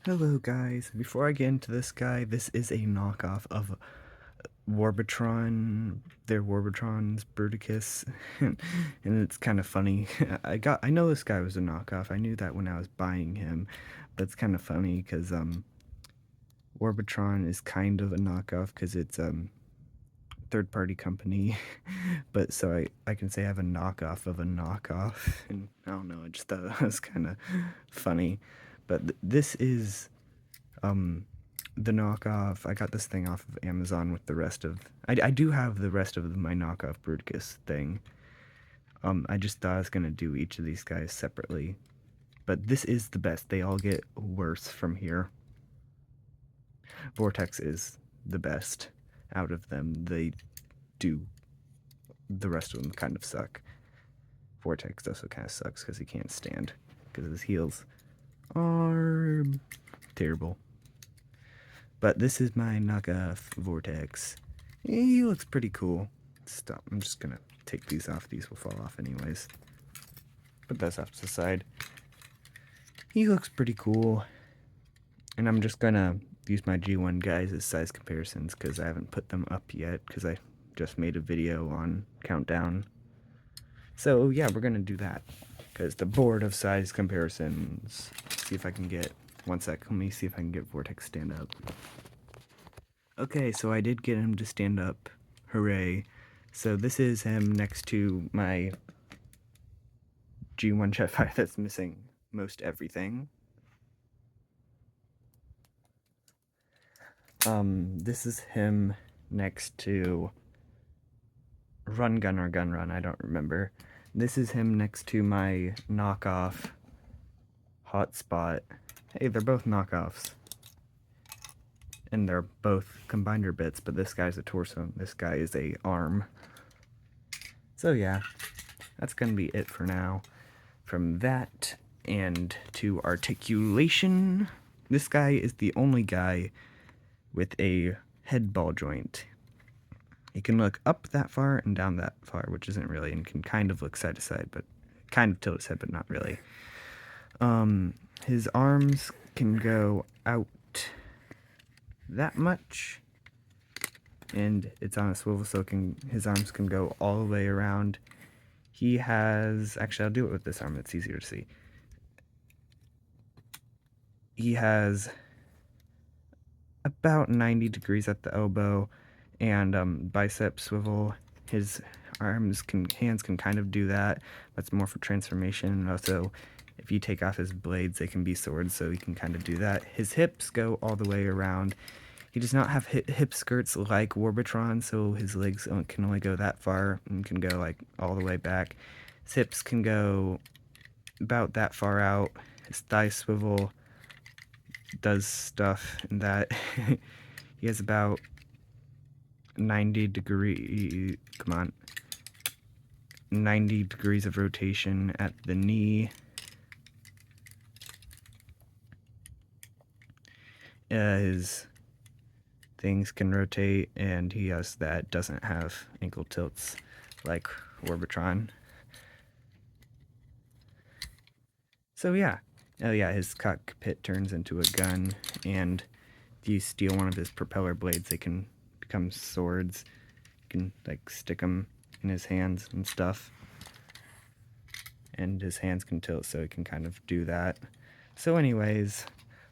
Hello guys, before I get into this guy, this is a knockoff of worbatron, their worbatron's Bruticus, and it's kind of funny. I know this guy was a knockoff, I knew that when I was buying him, but it's kind of funny because worbatron is kind of a knockoff because it's third-party company, but so I can say I have a knockoff of a knockoff, and I don't know, I just thought that was kind of funny, but this is the knockoff. I got this thing off of Amazon with the rest of. I do have the rest of my knockoff Bruticus thing. I just thought I was gonna do each of these guys separately, but this is the best. They all get worse from here. Vortex is the best out of them. They do. The rest of them kind of suck. Vortex also kind of sucks because he can't stand because his heels are terrible. But this is my knockoff Vortex. He looks pretty cool. Stop. I'm just gonna take these off. These will fall off anyways. Put this off to the side. He looks pretty cool. And I'm just gonna use my G1 guys as size comparisons because I haven't put them up yet because I just made a video on countdown. So yeah, we're gonna do that because the board of size comparisons. See if I can get, one sec, let me see if I can get Vortex stand up. Okay, so I did get him to stand up. Hooray. So this is him next to my G1 Jetfire that's missing most everything. This is him next to Run Gun or Gun Run, I don't remember. This is him next to my knockoff Hotspot. Hey, they're both knockoffs. And they're both combinder bits, but this guy's a torso and this guy is a arm. So yeah, that's gonna be it for now. From that and to articulation, this guy is the only guy with a head ball joint. He can look up that far and down that far, which isn't really, and can kind of look side to side, but kind of tilt his head, but not really. His arms can go out that much, and it's on a swivel, so his arms can go all the way around. He has, actually I'll do it with this arm, it's easier to see. He has about 90 degrees at the elbow and bicep swivel. His hands can kind of do that. That's more for transformation, and also if you take off his blades they can be swords, so he can kind of do that. His hips go all the way around. He does not have hip skirts like worbatron, so his legs can only go that far and can go like all the way back. His hips can go about that far out. His thigh swivel does stuff in that. He has about 90 degrees of rotation at the knee. His things can rotate, and he has that, doesn't have ankle tilts like worbatron. So yeah. Oh yeah, his cockpit turns into a gun, and if you steal one of his propeller blades, they can become swords. You can like stick them in his hands and stuff. And his hands can tilt, so he can kind of do that. So anyways,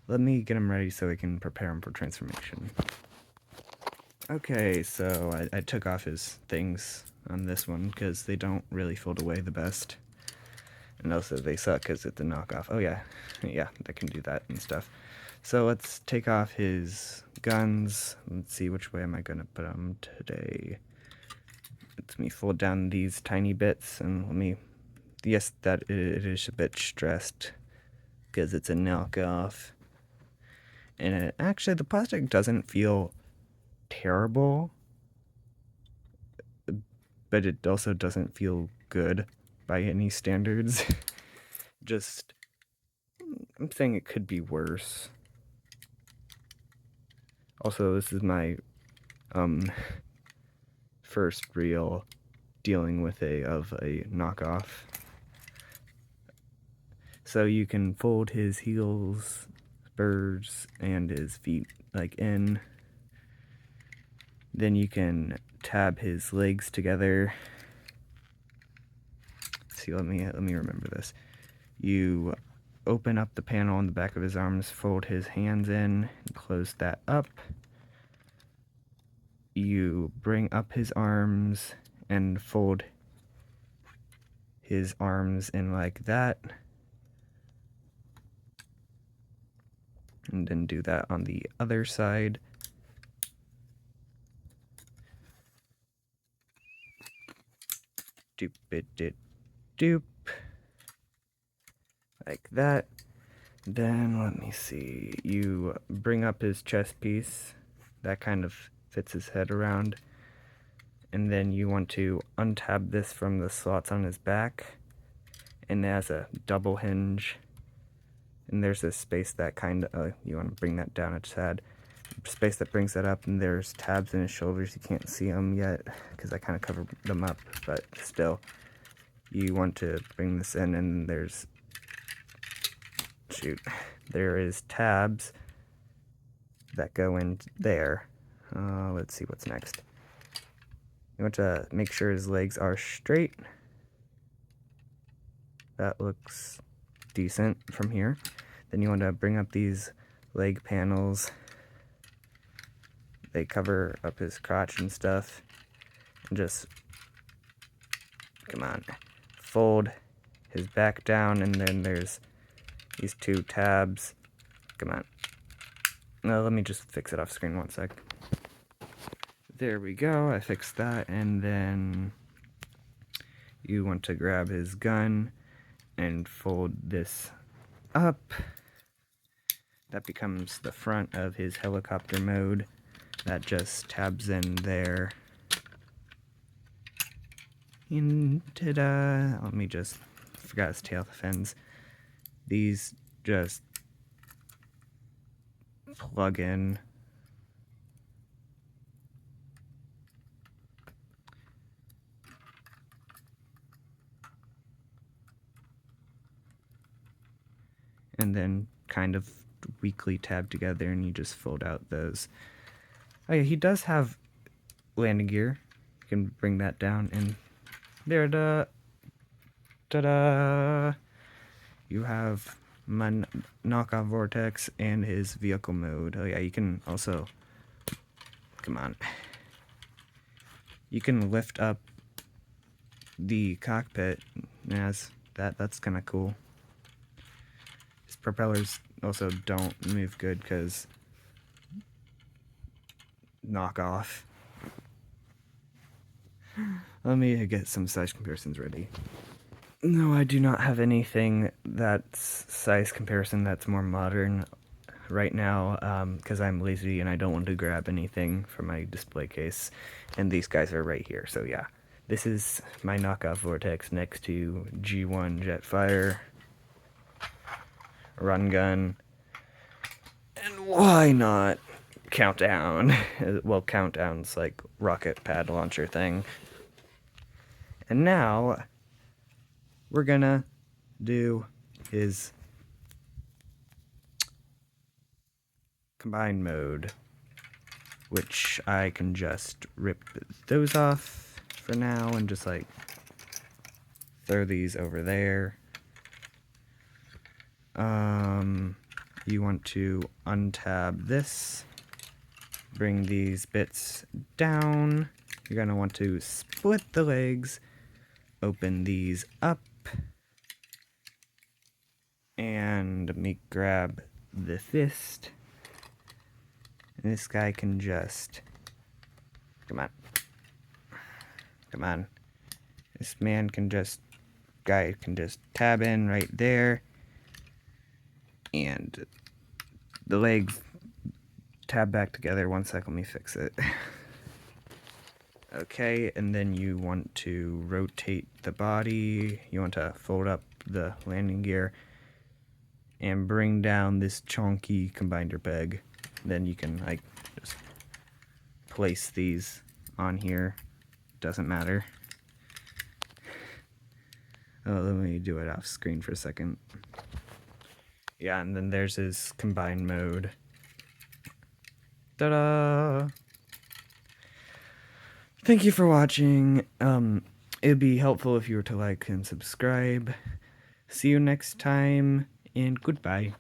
let me get him ready so we can prepare him for transformation. Okay, so I took off his things on this one because they don't really fold away the best. And also they suck because it's a knockoff. Oh yeah, yeah, they can do that and stuff. So let's take off his guns. Let's see, which way am I going to put them today? Let me fold down these tiny bits and let me... Yes, that it is a bit stressed because it's a knockoff. And actually the plastic doesn't feel terrible, but it also doesn't feel good by any standards. Just, I'm saying it could be worse. Also, this is my first real dealing with a knockoff. So you can fold his heels spurs and his feet like in. Then you can tab his legs together. Let's see, let me remember this. You open up the panel on the back of his arms, fold his hands in, and close that up. You bring up his arms and fold his arms in like that. And then do that on the other side. Doop it doop. Like that. Then let me see. You bring up his chest piece. That kind of fits his head around. And then you want to untab this from the slots on his back. And it has a double hinge. And there's a space that kind of, you want to bring that down a tad. Space that brings that up, and there's tabs in his shoulders. You can't see them yet because I kind of covered them up, but still. You want to bring this in, and there is tabs that go in there. Let's see what's next. You want to make sure his legs are straight. That looks decent from here. Then you want to bring up these leg panels. They cover up his crotch and stuff. And just, come on, fold his back down, and then there's these two tabs. Come on. No, let me just fix it off screen one sec. There we go, I fixed that, and then you want to grab his gun and fold this up. That becomes the front of his helicopter mode. That just tabs in there. And ta-da! Let me just, forgot his tail fins. These just plug in. And then kind of weakly tab together, and you just fold out those. Oh yeah, he does have landing gear. You can bring that down, and there, ta-da! You have my knockoff vortex and his vehicle mode. Oh yeah, you can also, come on. You can lift up the cockpit as that's kind of cool. His propellers also don't move good because knockoff. Let me get some size comparisons ready. No, I do not have anything that's size comparison that's more modern right now, because I'm lazy and I don't want to grab anything from my display case, and these guys are right here. So yeah, this is my knockoff Vortex next to G1 Jetfire, Run Gun, and why not Countdown? Well, Countdown's like rocket pad launcher thing. And now we're gonna do his combined mode, which I can just rip those off for now and just like throw these over there. You want to untab this, bring these bits down. You're gonna want to split the legs, open these up, and let me grab the fist. And this guy can just, come on. This guy can just tab in right there. And the legs tab back together. One sec, let me fix it. Okay, and then you want to rotate the body. You want to fold up the landing gear and bring down this chunky combinder peg. Then you can like just place these on here. Doesn't matter. Oh, let me do it off screen for a second. Yeah, and then there's his combine mode. Ta-da! Thank you for watching. It'd be helpful if you were to like and subscribe. See you next time, and goodbye.